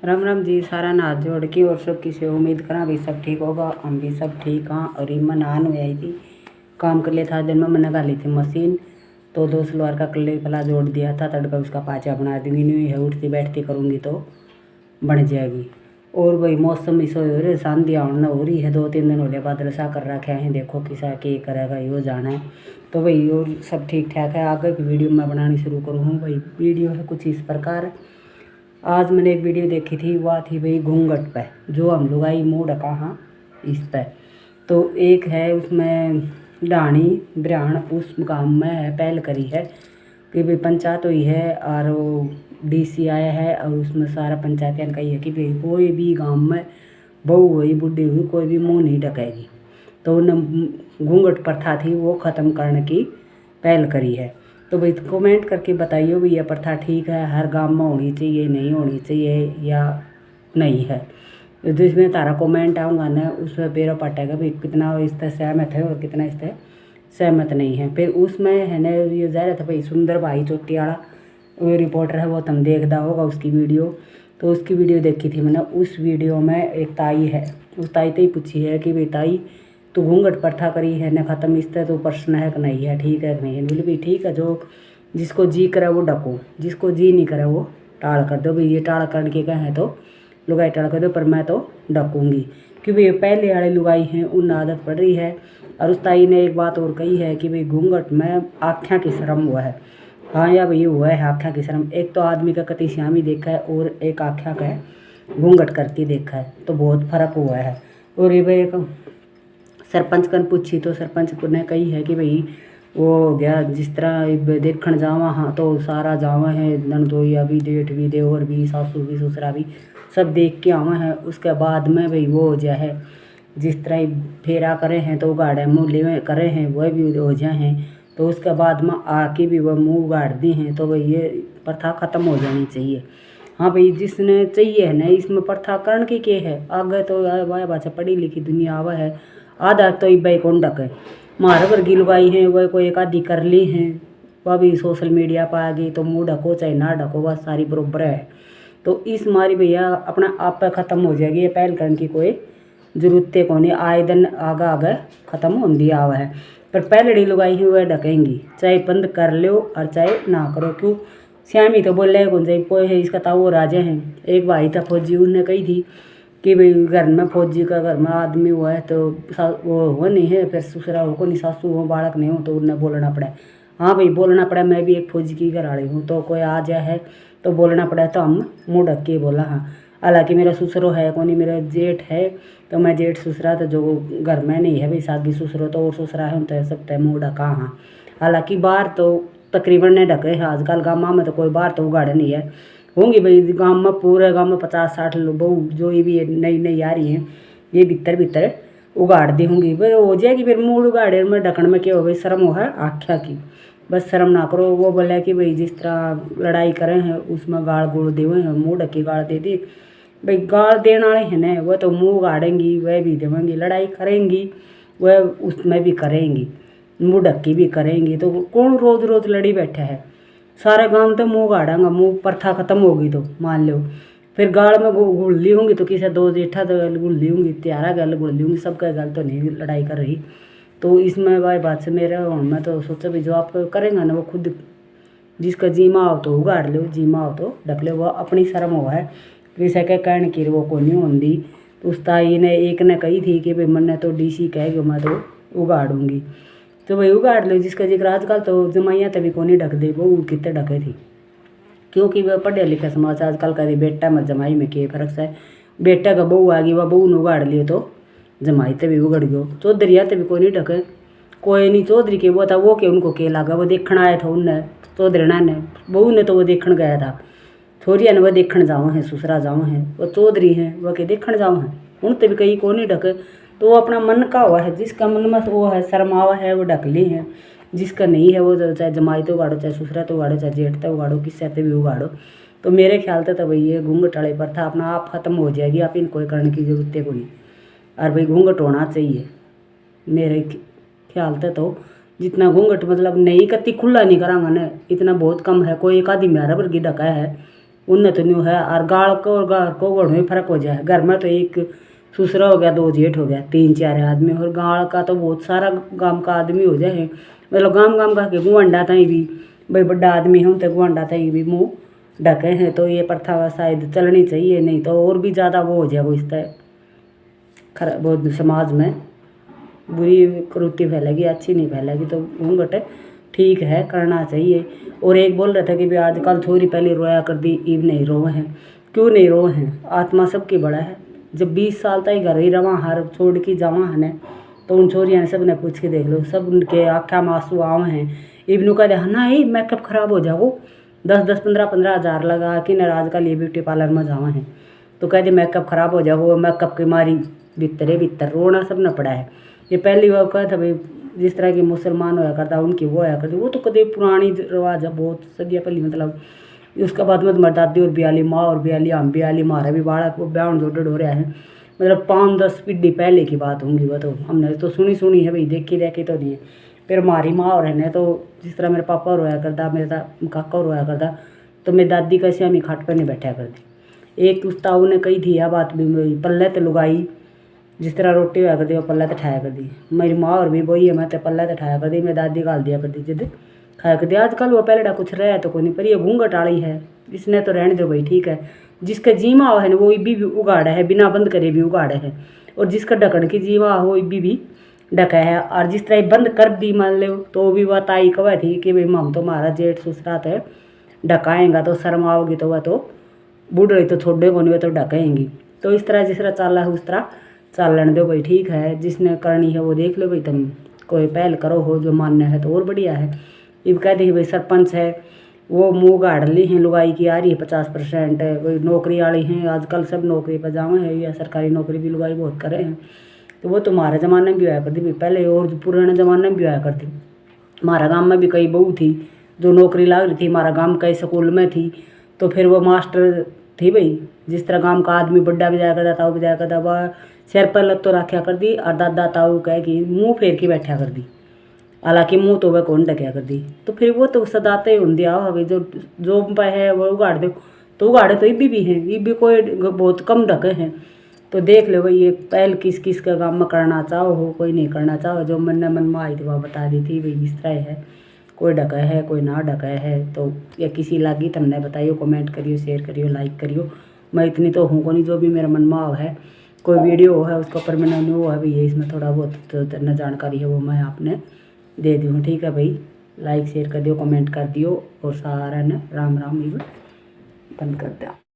राम राम जी। सारा नाथ जोड़ के और सब किसी उम्मीद करा भी सब ठीक होगा। हम भी सब ठीक हाँ। और ये मैं नहान हुई आई थी, काम कर लिया था दिन में। मैंने डाली थी मशीन, तो 2 सलवार का कले फला जोड़ दिया था। तड़का उसका पाचा बना दूंगी, नहीं है उठती बैठती करूँगी तो बन जाएगी। और वही मौसम इस हो रही शांति आना हो रही है। 2-3 दिन हो गए बादल सा कर रखे हैं, देखो किसा के करेगा यो जाना है। तो वही और सब ठीक ठाक है। आगे की वीडियो मैं बनानी शुरू करूँ हूँ। वही वीडियो है कुछ इस प्रकार। आज मैंने एक वीडियो देखी थी, वह थी भाई घूंघट पे, जो हम लोग आई मूड कहाँ इस पे। तो एक है उसमें डाणी ब्राह्मण उस गांव में है पहल करी है कि भाई पंचायत हुई है और वो डीसी आया है। और उसमें सारा पंचायत का ही है कि भाई कोई भी गांव में बहू हुई बुढ़ी हुई कोई भी मुँह नहीं ढकेगी। तो न घूंघट प्रथा थी वो ख़त्म करने की पहल करी है। तो भाई कमेंट करके बताइए भाई यह प्रथा ठीक है, हर गांव में होनी चाहिए, नहीं होनी चाहिए या नहीं है। जिसमें तारा कमेंट आऊँगा ना उसमें मेरा पटेगा भाई कितना इससे सहमत है और कितना इससे सहमत नहीं है। फिर उसमें है ना ये जा रहा था भाई सुंदर भाई चोटियाड़ा, वो रिपोर्टर है, वो तुम देखता होगा उसकी वीडियो। तो उसकी वीडियो देखी थी मैंने। उस वीडियो में एक ताई है, उस ताई से ही पूछी है कि भाई ताई तो घूंघट प्रथा करी है न ख़त्म, इस तरह तो प्रश्न है कि नहीं है, ठीक है कि नहीं है। बोले भाई ठीक है, जो जिसको जी करे वो डको, जिसको जी नहीं करे वो टाल कर दो। भाई ये टाल करके कहें तो लुगाई टाल कर दो, पर मैं तो डकूँगी क्योंकि ये पहले वाले लुगाई हैं उन आदत पड़ रही है। और उस ताई ने एक बात और कही है कि भाई घूंघट में आँखें की शर्म हुआ है। हाँ या भाई हुआ है आँखें की शर्म। एक तो आदमी का कति श्यामी देखा है और एक आँखें का घूंघट करके देखा है, तो बहुत फ़र्क हुआ है। और ये भाई एक सरपंच कन पूछी तो सरपंच ने कही है कि भाई वो हो गया जिस तरह देखण जावा हाँ तो सारा जावा है, ननदोइया भी जेठ भी देवर भी सासू भी ससुरा भी सब देख के आवा है। उसके बाद में भाई वो हो जाए है जिस तरह फेरा करे हैं तो गाड़े मुँह ले करे हैं वह भी हो जाए हैं। तो उसके बाद में आके भी वह मुँह गाड़ दी हैं। तो भाई ये प्रथा ख़त्म हो जानी चाहिए। हाँ भाई जिसने चाहिए है ना इसमें प्रथा करण के है आगे तो वाह बाचा पढ़ी लिखी दुनिया आवा है। आधा तो भाई कौन डके मारे वर्गी लुगाई हैं वह कोई एक आधी कर ली हैं, वह भी सोशल मीडिया पर आ गई तो मुँह ढको चाहे ना ढको वह सारी बरोबर है। तो इस मारी भैया अपना आप पे ख़त्म हो जाएगी। ये पहल करने की कोई जरूरत को नहीं, आए दिन आगा आगे ख़त्म होती आवा है। पर पहलड़ी लुगाई हैं वह ढकेंगी चाहे बंद कर लो और चाहे ना करो। क्यों श्यामी तो बोल रहे कौन से कोई है इसका ताऊ राजा हैं। एक भाई था फौजी, उनने कही थी कि भाई घर में फौजी का घर में आदमी हुआ है तो वो हो नहीं है, फिर ससुरा हो को नहीं सासू हो बालक नहीं हो तो उन्हें बोलना पड़ा। हाँ भाई बोलना पड़ा, मैं भी एक फौजी की घर आ रही हूँ तो कोई आ जाए है तो बोलना पड़ा, तो हम मुँह ढक के बोला हाँ। हालांकि मेरा ससुरो है कौन, मेरा जेठ है तो मैं जेठ ससुरा तो जो घर में नहीं है भाई सागी ससुरो तो और ससुरा है तो सब तय मुँह ढका हाँ। हालांकि बाहर तो तकरीबन नहीं ढके हैं आजकल गाँव में तो कोई बाहर तो उगाड़े नहीं है होंगी भाई। गाँव में पूरे गाँव में 50-60 लोग बहू जो ये भी नई नई आ रही हैं ये भीतर भीतर उगाड़ दी होंगी। फिर हो जाएगी फिर मुँह उगाड़े में ढकन में क्या हो भाई शर्म हो है आख्या की, बस शर्म ना करो। वो बोला कि भाई जिस तरह लड़ाई करें हैं उसमें गाड़ गुड़ दे हुए हैं, मुँह ढकी गाड़ दे दी भाई। गाड़ देने वाले हैं ना वह तो मुँह गाड़ेंगी वह भी देवेंगी, लड़ाई करेंगी वह उसमें भी करेंगी, मुँह ढक्की भी करेंगी। तो कौन रोज़ रोज़ लड़ी बैठा है, सारे गांव तो मुँह गाड़ांगा। मुँह प्रथा खत्म होगी तो मान लो फिर गाड़ में गुड़ ली होंगी तो किसी दो जेठा तो गल गुड़ ली होंगी, त्यारा गल गुड़ ली होंगी, सबका गल तो नहीं लड़ाई कर रही। तो इसमें भाई बात से मेरा मैं तो सोचा भी जो आप करेंगे ना वो खुद जिसका जीमा हो तो उगाड़ लो, जीमा हो तो ढक लो, वह अपनी शर्म हुआ है किसी के कहने की वो को नहीं होंगी। तो उस ताई ने एक ने कही थी कि भाई मैंने तो डीसी कहेगी मैं तो उगाड़ूंगी। तो भाई उगाड़ लो जिसका जिक्र आजकल तो जमाइयाँ तभी को नहीं ढक दे वो कितने ढके थी क्योंकि वह पढ़े लिखे समाज आजकल का बेटा में जमाई में क्या फर्क है। बेटा का बहू आ गई वह बहू ने उगाड़ लियो तो जमाई तभी उगड़ गयो। चौधरी तभी को नहीं ढके कोई नहीं, चौधरी के वो था वो के उनको के लगा वो देखण आया था उनने चौधरी ने, बहू ने तो वो देखण गया था, छोरिया ने वह देखण जाओ हैं ससुरा जाओ हैं, वो चौधरी हैं वह के देखण जाओ हैं उन तभी कहीं को नहीं ढके। तो वो अपना मन का हुआ है, जिसका मन में वो है शर्मावा है वो ढक ली है, जिसका नहीं है वो चाहे जमाई तो उगाड़ो चाहे ससुरा तो उगाड़ो चाहे जेठ तो उगाड़ो किससे भी उगाड़ो। तो मेरे ख्याल से तो भाई ये घूंघट वाली प्रथा अपना आप ख़त्म हो जाएगी, आप इनको करने की जरूरत को नहीं। और भाई घूंघट होना चाहिए मेरे ख्याल से तो जितना घूंघट मतलब नहीं कति खुला नहीं करांगा ना इतना बहुत कम है। कोई एक आदमी मेरा वर्गी ढका है उनने तो न्यू है। और गाड़ को और गाड़ को गोड़ में फर्क हो जाए। घर में तो एक ससुरा हो गया, 2 जेठ हो गया, 3-4 आदमी, और गाड़ का तो बहुत सारा गांव का आदमी हो जाए। मतलब गांव का के गुआंडा तई भी भाई बड़ा आदमी है, उनते गुआंडा तई भी मुँह ढके हैं। तो ये प्रथा शायद चलनी चाहिए, नहीं तो और भी ज़्यादा वो हो जाए, वो इस तरह खराब बहुत समाज में बुरी प्रवृत्ति फैलेगी, अच्छी नहीं फैलेगी। तो घूंघट ठीक है, करना चाहिए। और एक बोल रहा था कि भाई आजकल छोरी पहले रोया कर दी, ईब नहीं रोए हैं। क्यों नहीं रोए हैं? आत्मा सबकी बड़ा है। जब 20 साल तक घर ही रवा हर छोड़ के जावा है तो उन छोरिया ने सब ने पूछ के देख लो, सब उनके आँखा में आंसू आवे हैं। इबनू कह दे ना ही मेकअप खराब हो जाओ, 10-10, 15-15 हज़ार लगा कि न आजकल ये ब्यूटी पार्लर में जावा है। तो कह दे मेकअप खराब हो जाओ, मेकअप की मारी भीतर रोना सब न पड़ा है। ये पहली बार कहा था भाई जिस तरह के मुसलमान होया करता उनकी वो होया करती, वो तो कभी पुरानी रिवाज है, बहुत सदिया पहले। मतलब उसके बाद में तुम्हारी दादी और ब्याली माँ और ब्याली हम ब्याली मारा भी बाड़ा को ब्याह जोड़ हो रहा है। मतलब 5-10 पीढ़ी पहले की बात होंगी वो, तो हमने तो सुनी है भाई, देखी तो नहीं है। फिर हमारी माँ और है तो जिस तरह मेरे पापा रोया करता, मेरा काका रोया करता, तो मेरी दादी कैसे हमें खाट पर नहीं बैठा करती। एक उस ताऊ ने कही थी यह बात भी, पल्ले तो लुगाई जिस तरह रोटी होया करती वो पल्ला तो ठाया कर दी। मेरी माँ और भी वही है, मैं तो पल्ला तो ठाया कर दी, मेरी दादी गाल दिया कर दी जिद खाया कर दी। आजकल वो पहले कुछ रहा तो कोई नहीं, पर ये घूंघट आड़ी है, इसने तो रहने दो भाई, ठीक है। जिसका जीमा हो है ना वो भी उगाड़ा है, बिना बंद करे भी उगाड़ा है। और जिसका ढकन की जीवा हो भी ढका है। और जिस तरह बंद कर दी मान लो तो भी वह ताई कह थी कि भाई हम तो हमारा जेठ ससुरात है, ढकाएंगा तो शर्म आओगी तो वह तो बूढ़ी तो छोड़े को नहीं, वह तो ढकाएंगी। तो इस तरह जिस तरह चल है उस तरह चलन दो भाई, ठीक है। जिसने करनी है वो देख लो भाई, तुम कोई पहल करो हो जो मानना है तो और बढ़िया है। इब कहते हैं भाई सरपंच है वो मुँह गाड़ ली हैं, लुगाई की आ रही है 50% है, वही नौकरी वाली हैं आजकल सब नौकरी पर जावे हैं, या सरकारी नौकरी भी लुगाई बहुत करे हैं। तो वो तुम्हारे ज़माने में भी आया करती भाई, पहले और पुराने ज़माने में भी आया करती। हमारा गाँव में भी कई बहू थी जो नौकरी लाग रही थी, हमारा गाँव कई स्कूल में थी, तो फिर वो मास्टर थी भाई। जिस तरह गाँव का आदमी बड्डा भी जाया करता ताऊ भी जाया करता, वह सिर पर लत तो रखा कर दी, और दादा ताऊ कह कि मुँह फेर के बैठा कर दी, हालांकि मुँह तो वह कौन ढक्या कर दी। तो फिर वो तो सदाते ही होंगे आओ अभी जो पे है वो उगाड़ दो, तो उगाड़े तो इबी भी हैं, इबी कोई बहुत कम ढके हैं। तो देख लो भाई ये पहल किस किस का काम में करना चाहो हो, कोई नहीं करना चाहो। जो मन में आई थी वह बता दी थी भाई इस तरह है, कोई ढका है कोई ना ढका है। तो या किसी लागी तो हमने बताइयो, कमेंट करियो, शेयर करियो, लाइक करियो। मैं इतनी तो हूँ को नहीं, जो भी मेरा मन में है कोई वीडियो है उसके ऊपर मैंने न्यू है भी, इसमें थोड़ा बहुत तो जानकारी है वो मैं आपने दे दी हूँ, ठीक है भाई। लाइक शेयर कर दियो, कमेंट कर दियो, और सारा ने राम राम बंद कर दिया।